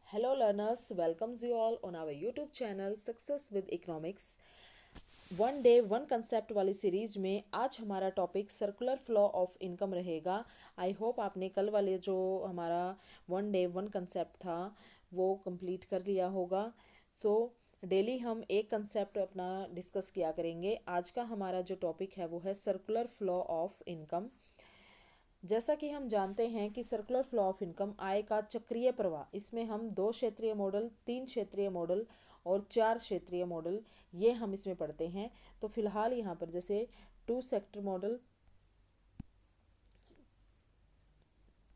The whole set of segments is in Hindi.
Hello learners, welcomes you all on our YouTube channel Success with Economics। One day one concept वाली सीरीज में आज हमारा topic circular flow of income रहेगा। आई होप आपने कल वाले जो हमारा वन डे वन कंसेप्ट था वो कंप्लीट कर लिया होगा। सो डेली हम एक कंसेप्ट अपना डिस्कस किया करेंगे। आज का हमारा जो टॉपिक है वो है सर्कुलर फ्लो ऑफ इनकम। जैसा कि हम जानते हैं कि सर्कुलर फ्लो ऑफ इनकम आय का चक्रीय प्रवाह, इसमें हम 2 क्षेत्रीय मॉडल, 3 क्षेत्रीय मॉडल और 4 क्षेत्रीय मॉडल ये हम इसमें पढ़ते हैं। तो फिलहाल यहाँ पर जैसे 2 sector model,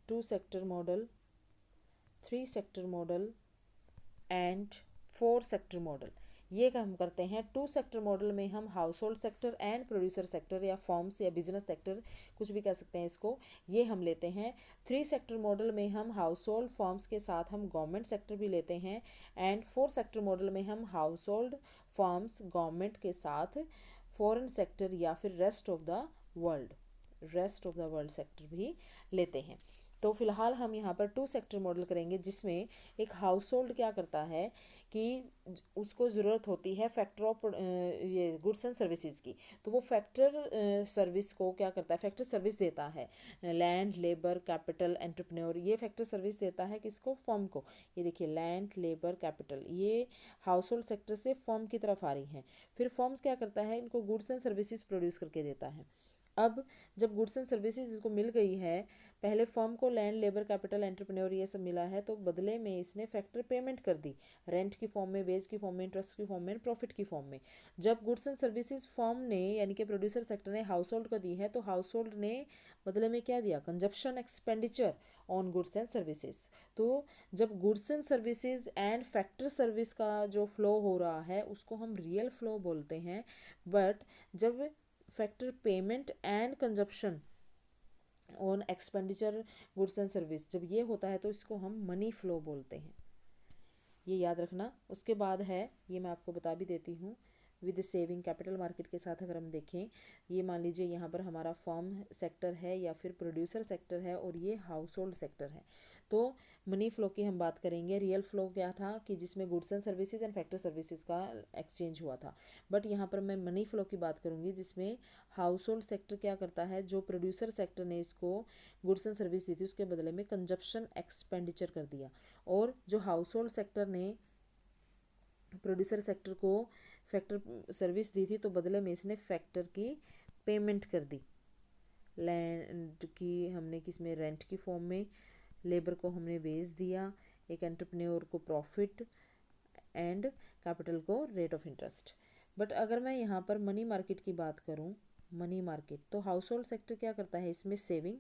2 sector model, 3 sector model and 4 sector model, ये हम करते हैं। 2 सेक्टर मॉडल में हम house hold sector and producer sector या फॉर्म्स या बिजनेस सेक्टर कुछ भी कह सकते हैं इसको, ये हम लेते हैं। 3 सेक्टर मॉडल में हम हाउस होल्ड फॉर्म्स के साथ हम गवर्नमेंट सेक्टर भी लेते हैं। एंड 4 सेक्टर मॉडल में हम हाउस होल्ड फॉर्म्स गवर्नमेंट के साथ फॉरेन सेक्टर या फिर rest of the world sector भी लेते हैं। तो फिलहाल हम यहाँ पर 2 सेक्टर मॉडल करेंगे, जिसमें एक हाउस होल्ड क्या करता है कि उसको ज़रूरत होती है फैक्टर ऑफ ये गुड्स एंड सर्विसेज की। तो वो फैक्टर सर्विस को क्या करता है, फैक्टर सर्विस देता है। लैंड, लेबर, कैपिटल, एंटरप्रेन्योर, ये फैक्टर सर्विस देता है किसको, फर्म को। ये देखिए लैंड, लेबर, कैपिटल, ये हाउस होल्ड सेक्टर से फर्म की तरफ आ रही हैं। फिर फर्म्स क्या करता है, इनको गुड्स एंड सर्विसेज प्रोड्यूस करके देता है। अब जब गुड्स एंड सर्विसेज इसको मिल गई है, पहले फर्म को लैंड, लेबर, कैपिटल, एंटरप्रेन्योर ये सब मिला है, तो बदले में इसने फैक्टर पेमेंट कर दी, रेंट की फॉर्म में, वेज की फॉर्म में, इंटरेस्ट की फॉर्म में, प्रॉफिट की फॉर्म में। जब गुड्स एंड सर्विसेज फर्म ने यानी कि प्रोड्यूसर सेक्टर ने हाउस होल्ड को दी है, तो हाउस होल्ड ने बदले में क्या दिया, consumption expenditure on goods and services. तो जब goods and services and factor service का जो फ्लो हो रहा है उसको हम रियल फ्लो बोलते हैं। बट जब factor payment and consumption on expenditure goods and service जब ये होता है तो इसको हम मनी फ्लो बोलते हैं, ये याद रखना। उसके बाद है, ये मैं आपको बता भी देती हूँ, विद सेविंग कैपिटल मार्केट के साथ अगर हम देखें, ये मान लीजिए यहाँ पर हमारा फर्म सेक्टर है या फिर प्रोड्यूसर सेक्टर है और ये हाउस होल्ड सेक्टर है। तो मनी फ्लो की हम बात करेंगे। रियल फ्लो क्या था कि जिसमें goods and services and factor services का एक्सचेंज हुआ था। बट यहाँ पर मैं मनी फ्लो की बात करूँगी, जिसमें हाउस होल्ड सेक्टर क्या करता है, जो प्रोड्यूसर सेक्टर ने इसको गुड्स एंड सर्विस दी थी उसके बदले में कंजप्शन एक्सपेंडिचर कर दिया, और जो हाउस होल्ड सेक्टर ने प्रोड्यूसर सेक्टर को फैक्टर सर्विस दी थी तो बदले में इसने फैक्टर की पेमेंट कर दी। लैंड की हमने किस में, रेंट की फॉर्म में, लेबर को हमने वेज दिया, एक एंटरप्रेन्योर को प्रॉफिट एंड कैपिटल को रेट ऑफ इंटरेस्ट। बट अगर मैं यहाँ पर मनी मार्केट की बात करूँ, मनी मार्केट, तो हाउस होल्ड सेक्टर क्या करता है, इसमें सेविंग,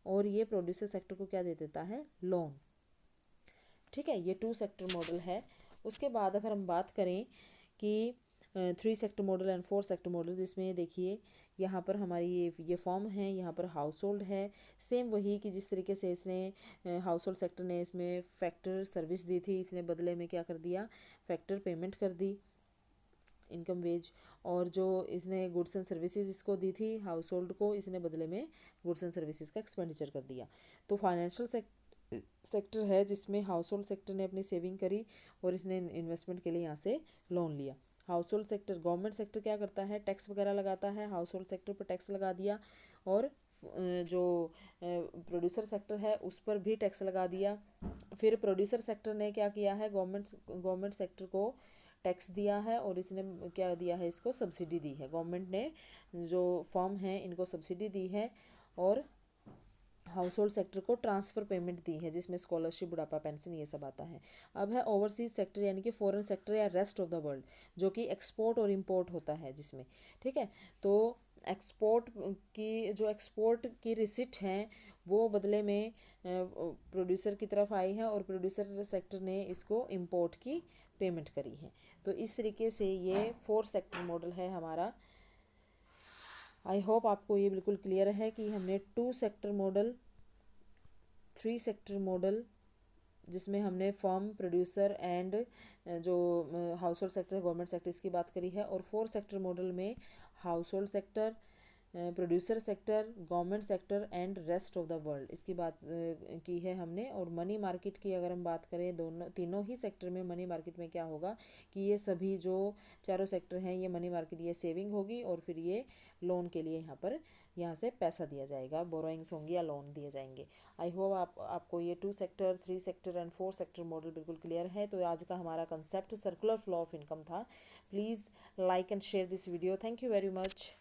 और ये प्रोड्यूसर सेक्टर को क्या दे देता है, लोन। ठीक है, ये 2 सेक्टर मॉडल है। उसके बाद अगर हम बात करें कि 3 sector model and 4 sector model, जिसमें देखिए यहाँ पर हमारी ये फॉर्म है, यहाँ पर हाउस होल्ड है। सेम वही कि जिस तरीके से इसने हाउस होल्ड सेक्टर ने इसमें फैक्टर सर्विस दी थी, इसने बदले में क्या कर दिया, फैक्टर पेमेंट कर दी, इनकम वेज। और जो इसने गुड्स एंड सर्विसेज इसको दी थी हाउस होल्ड को, इसने बदले में गुड्स एंड सर्विसेज का एक्सपेंडिचर कर दिया। तो फाइनेंशियल सेक्टर है जिसमें हाउस होल्ड सेक्टर ने अपनी सेविंग करी और इसने इन्वेस्टमेंट के लिए यहाँ से लोन लिया। House hold sector, government sector क्या करता है, टैक्स वगैरह लगाता है, हाउस होल्ड सेक्टर पर टैक्स लगा दिया, और जो प्रोड्यूसर सेक्टर है उस पर भी टैक्स लगा दिया। फिर प्रोड्यूसर सेक्टर ने क्या किया है, गवर्नमेंट सेक्टर को टैक्स दिया है और इसने क्या दिया है, इसको सब्सिडी दी है। गवर्नमेंट ने जो फर्म है इनको सब्सिडी दी है, और हाउस होल्ड सेक्टर को ट्रांसफ़र पेमेंट दी है, जिसमें स्कॉलरशिप, बुढ़ापा पेंशन ये सब आता है। अब है ओवरसीज सेक्टर यानी कि फॉरेन सेक्टर या रेस्ट ऑफ द वर्ल्ड, जो कि एक्सपोर्ट और इंपोर्ट होता है जिसमें। ठीक है, तो एक्सपोर्ट की रिसिट हैं वो बदले में प्रोड्यूसर की तरफ आई है, और प्रोड्यूसर सेक्टर ने इसको इंपोर्ट की पेमेंट करी है। तो इस तरीके से ये 4 सेक्टर मॉडल है हमारा। आई होप आपको ये बिल्कुल क्लियर है कि हमने 2 सेक्टर मॉडल, 3 सेक्टर मॉडल, जिसमें हमने फर्म, प्रोड्यूसर एंड जो house hold sector, government sector, इसकी बात करी है, और 4 सेक्टर मॉडल में house hold sector, producer sector, government sector and rest of the world, इसकी बात की है हमने। और मनी मार्केट की अगर हम बात करें, दोनों तीनों ही सेक्टर में मनी मार्केट में क्या होगा कि ये सभी जो चारों सेक्टर हैं ये मनी मार्केट, ये सेविंग होगी और फिर ये लोन के लिए यहाँ से पैसा दिया जाएगा, बोरोइंग्स होंगी या लोन दिए जाएंगे। आई होप आपको ये 2 sector, 3 sector and 4 sector model बिल्कुल क्लियर है। तो आज का हमारा concept circular flow of income था। Please like and share this video. Thank you very much.